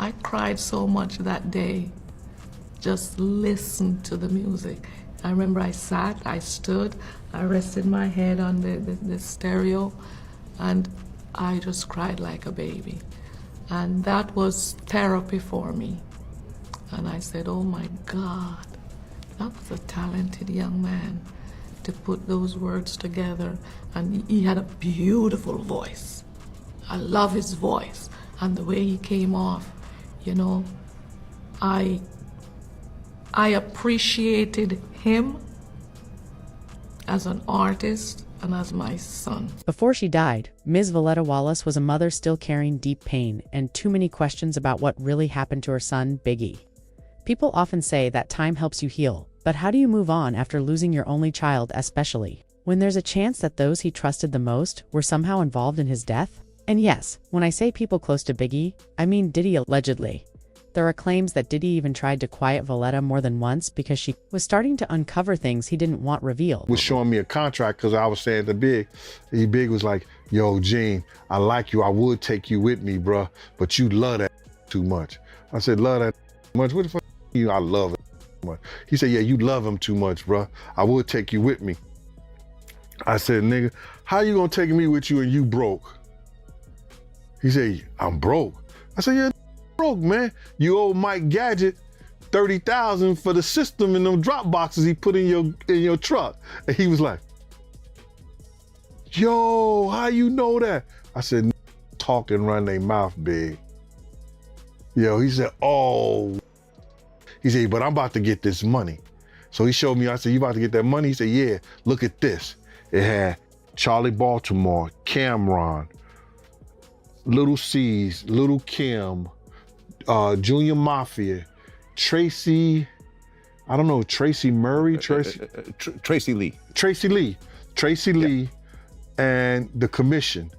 I cried so much that day. Just listen to the music. I remember I sat, I stood, I rested my head on the stereo, and I just cried like a baby. And that was therapy for me. And I said, oh my God, that was a talented young man to put those words together. And he had a beautiful voice. I love his voice and the way he came off. You know, I appreciated him as an artist and as my son. Before she died, Ms. Voletta Wallace was a mother still carrying deep pain and too many questions about what really happened to her son, Biggie. People often say that time helps you heal, but how do you move on after losing your only child, especially when there's a chance that those he trusted the most were somehow involved in his death? And yes, when I say people close to Biggie, I mean Diddy allegedly. There are claims that Diddy even tried to quiet Voletta more than once because she was starting to uncover things he didn't want revealed. Was showing me a contract because I was saying to Big, Big was like, yo, Gene, I like you. I would take you with me, bruh, but you love that too much. I said, love that much? What the fuck you? I love it much. He said, yeah, you love him too much, bruh. I would take you with me. I said, nigga, how you gonna take me with you and you broke? He said, I'm broke. I said, yeah, broke, man. You owe Mike Gadget $30,000 for the system and them drop boxes he put in your truck. And he was like, yo, how you know that? I said, talk and run their mouth, Big. Yo, he said, oh. He said, but I'm about to get this money. So he showed me, I said, you about to get that money? He said, yeah, look at this. It had Charlie Baltimore, Cameron, Little C's, Little Kim, Junior Mafia, Tracy, I don't know, Tracy Murray, Tracy Lee. Tracy Lee, and the commission.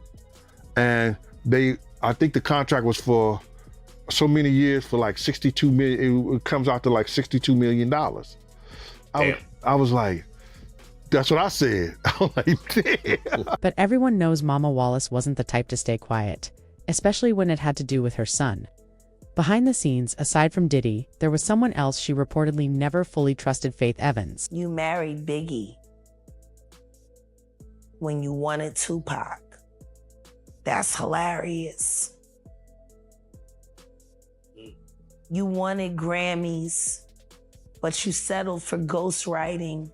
And I think the contract was for so many years for like 62 million, it comes out to like $62 million. I was like, that's what I said. I was like, damn. But everyone knows Mama Wallace wasn't the type to stay quiet, especially when it had to do with her son. Behind the scenes, aside from Diddy, there was someone else she reportedly never fully trusted, Faith Evans. You married Biggie when you wanted Tupac. That's hilarious. You wanted Grammys, but you settled for ghostwriting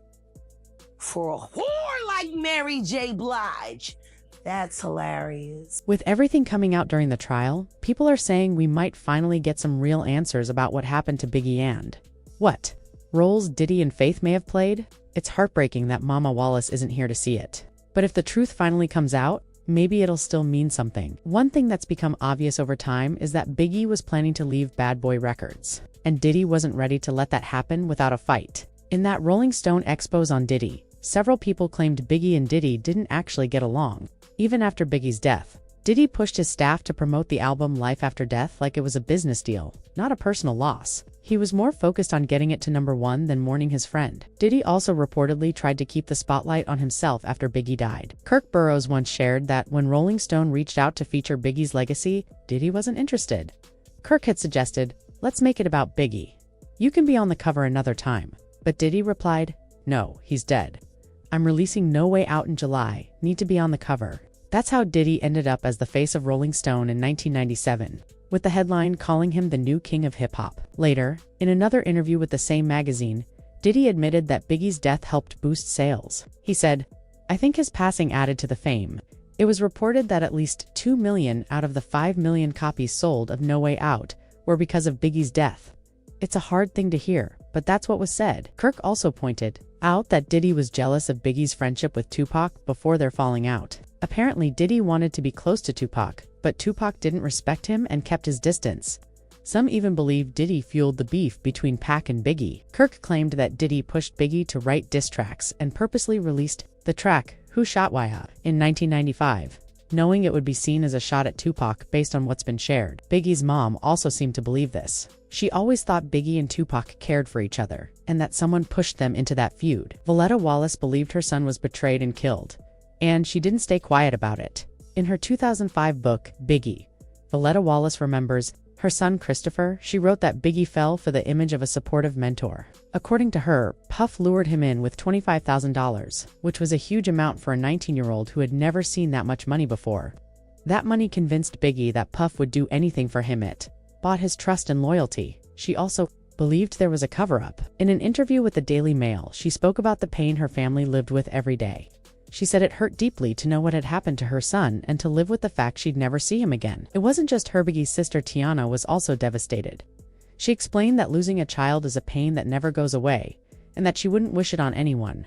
for a whore like Mary J. Blige. That's hilarious. With everything coming out during the trial, people are saying we might finally get some real answers about what happened to Biggie and what roles Diddy and Faith may have played. It's heartbreaking that Mama Wallace isn't here to see it. But if the truth finally comes out, maybe it'll still mean something. One thing that's become obvious over time is that Biggie was planning to leave Bad Boy Records, and Diddy wasn't ready to let that happen without a fight. In that Rolling Stone expose on Diddy, several people claimed Biggie and Diddy didn't actually get along. Even after Biggie's death, Diddy pushed his staff to promote the album Life After Death like it was a business deal, not a personal loss. He was more focused on getting it to #1 than mourning his friend. Diddy also reportedly tried to keep the spotlight on himself after Biggie died. Kirk Burroughs once shared that when Rolling Stone reached out to feature Biggie's legacy, Diddy wasn't interested. Kirk had suggested, let's make it about Biggie. You can be on the cover another time. But Diddy replied, no, he's dead. I'm releasing No Way Out in July, need to be on the cover. That's how Diddy ended up as the face of Rolling Stone in 1997, with the headline calling him the new king of hip-hop. Later, in another interview with the same magazine, Diddy admitted that Biggie's death helped boost sales. He said, I think his passing added to the fame. It was reported that at least 2 million out of the 5 million copies sold of No Way Out were because of Biggie's death. It's a hard thing to hear, but that's what was said. Kirk also pointed out that Diddy was jealous of Biggie's friendship with Tupac before their falling out. Apparently, Diddy wanted to be close to Tupac, but Tupac didn't respect him and kept his distance. Some even believe Diddy fueled the beef between Pac and Biggie. Kirk claimed that Diddy pushed Biggie to write diss tracks and purposely released the track Who Shot Why in 1995, knowing it would be seen as a shot at Tupac based on what's been shared. Biggie's mom also seemed to believe this. She always thought Biggie and Tupac cared for each other, and that someone pushed them into that feud. Voletta Wallace believed her son was betrayed and killed, and she didn't stay quiet about it. In her 2005 book, Biggie, Voletta Wallace remembers Her son Christopher, she wrote that Biggie fell for the image of a supportive mentor. According to her, Puff lured him in with $25,000, which was a huge amount for a 19-year-old who had never seen that much money before. That money convinced Biggie that Puff would do anything for him. It bought his trust and loyalty. She also believed there was a cover-up. In an interview with the Daily Mail, she spoke about the pain her family lived with every day. She said it hurt deeply to know what had happened to her son and to live with the fact she'd never see him again. It wasn't just her. Biggie's sister Tiana was also devastated. She explained that losing a child is a pain that never goes away, and that she wouldn't wish it on anyone.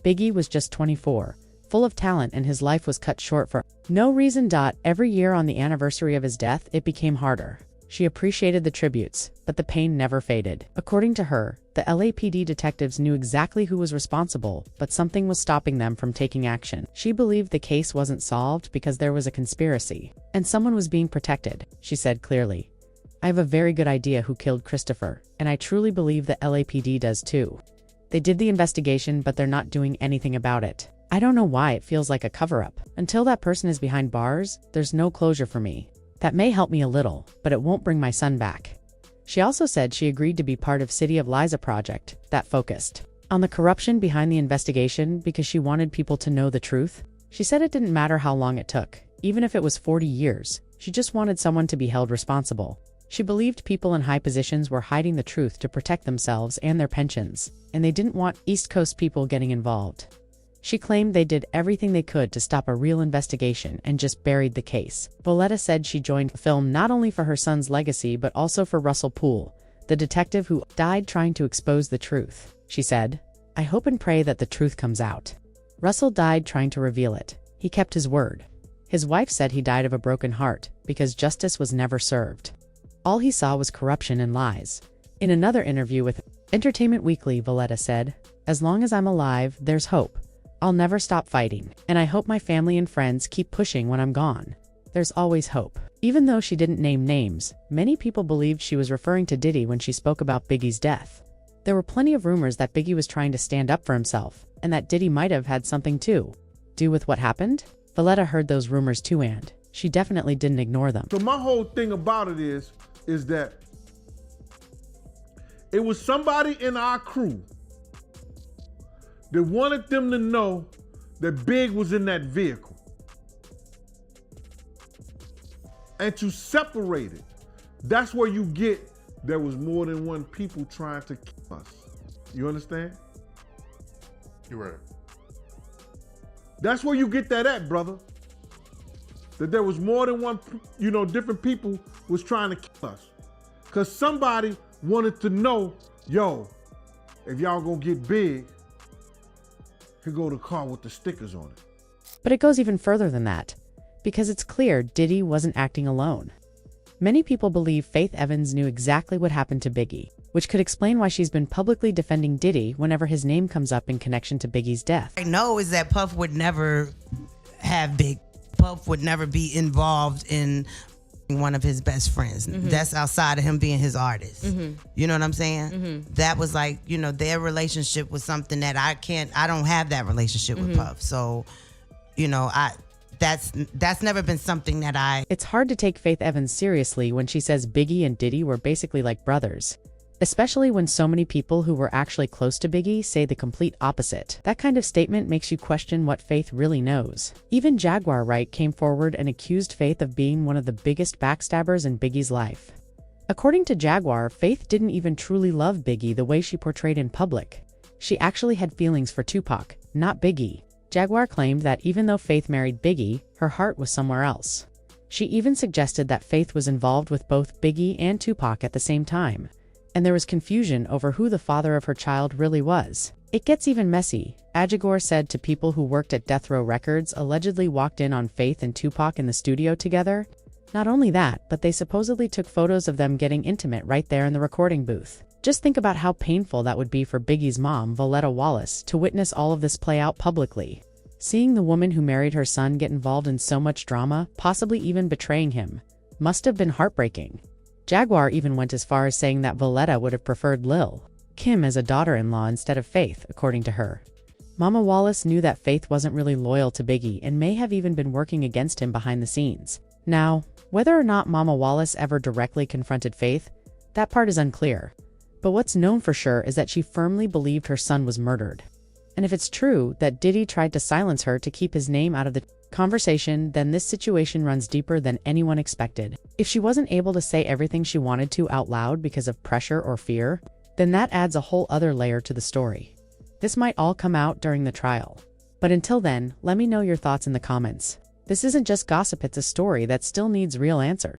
Biggie was just 24, full of talent, and his life was cut short for no reason. Every year on the anniversary of his death, it became harder. She appreciated the tributes, but the pain never faded. According to her, the LAPD detectives knew exactly who was responsible, but something was stopping them from taking action. She believed the case wasn't solved because there was a conspiracy, and someone was being protected. She said clearly, "I have a very good idea who killed Christopher, and I truly believe the LAPD does too. They did the investigation, but they're not doing anything about it. I don't know why it feels like a cover-up. Until that person is behind bars, there's no closure for me. That may help me a little, but it won't bring my son back." She also said she agreed to be part of City of Liza project that focused on the corruption behind the investigation because she wanted people to know the truth. She said it didn't matter how long it took, even if it was 40 years. She just wanted someone to be held responsible. She believed people in high positions were hiding the truth to protect themselves and their pensions, and they didn't want East Coast people getting involved. She claimed they did everything they could to stop a real investigation and just buried the case. Valletta said she joined the film not only for her son's legacy but also for Russell Poole, the detective who died trying to expose the truth. She said, "I hope and pray that the truth comes out." Russell died trying to reveal it. He kept his word. His wife said he died of a broken heart because justice was never served. All he saw was corruption and lies. In another interview with Entertainment Weekly, Valletta said, "As long as I'm alive, there's hope. I'll never stop fighting, and I hope my family and friends keep pushing when I'm gone. There's always hope." Even though she didn't name names, many people believed she was referring to Diddy when she spoke about Biggie's death. There were plenty of rumors that Biggie was trying to stand up for himself, and that Diddy might have had something to do with what happened. Valletta heard those rumors too, and she definitely didn't ignore them. So my whole thing about it is that it was somebody in our crew that wanted them to know that Big was in that vehicle. And to separate it, that's where you get there was more than one people trying to kill us. You understand? You're right. That's where you get that at, brother. That there was more than one, different people was trying to kill us. Because somebody wanted to know, yo, if y'all gonna get big, here go the car with the stickers on it. But it goes even further than that, because it's clear Diddy wasn't acting alone. Many people believe Faith Evans knew exactly what happened to Biggie, which could explain why she's been publicly defending Diddy whenever his name comes up in connection to Biggie's death. I know is that Puff would never have Big. Puff would never be involved in one of his best friends. Mm-hmm. That's outside of him being his artist. Mm-hmm. You know what I'm saying? Mm-hmm. That was like, their relationship was something that I don't have that relationship with Puff. So, that's never been something that It's hard to take Faith Evans seriously when she says Biggie and Diddy were basically like brothers. Especially when so many people who were actually close to Biggie say the complete opposite. That kind of statement makes you question what Faith really knows. Even Jaguar Wright came forward and accused Faith of being one of the biggest backstabbers in Biggie's life. According to Jaguar, Faith didn't even truly love Biggie the way she portrayed in public. She actually had feelings for Tupac, not Biggie. Jaguar claimed that even though Faith married Biggie, her heart was somewhere else. She even suggested that Faith was involved with both Biggie and Tupac at the same time, and there was confusion over who the father of her child really was. It gets even messy. Jaguar said to people who worked at Death Row Records allegedly walked in on Faith and Tupac in the studio together. Not only that, but they supposedly took photos of them getting intimate right there in the recording booth. Just think about how painful that would be for Biggie's mom, Valletta Wallace, to witness all of this play out publicly. Seeing the woman who married her son get involved in so much drama, possibly even betraying him, must have been heartbreaking. Jaguar even went as far as saying that Valletta would have preferred Lil' Kim as a daughter-in-law instead of Faith, according to her. Mama Wallace knew that Faith wasn't really loyal to Biggie and may have even been working against him behind the scenes. Now, Whether or not Mama Wallace ever directly confronted Faith, that part is unclear. But what's known for sure is that she firmly believed her son was murdered. And if it's true that Diddy tried to silence her to keep his name out of the conversation, then this situation runs deeper than anyone expected. If she wasn't able to say everything she wanted to out loud because of pressure or fear, then that adds a whole other layer to the story. This might all come out during the trial. But until then, let me know your thoughts in the comments. This isn't just gossip, it's a story that still needs real answers.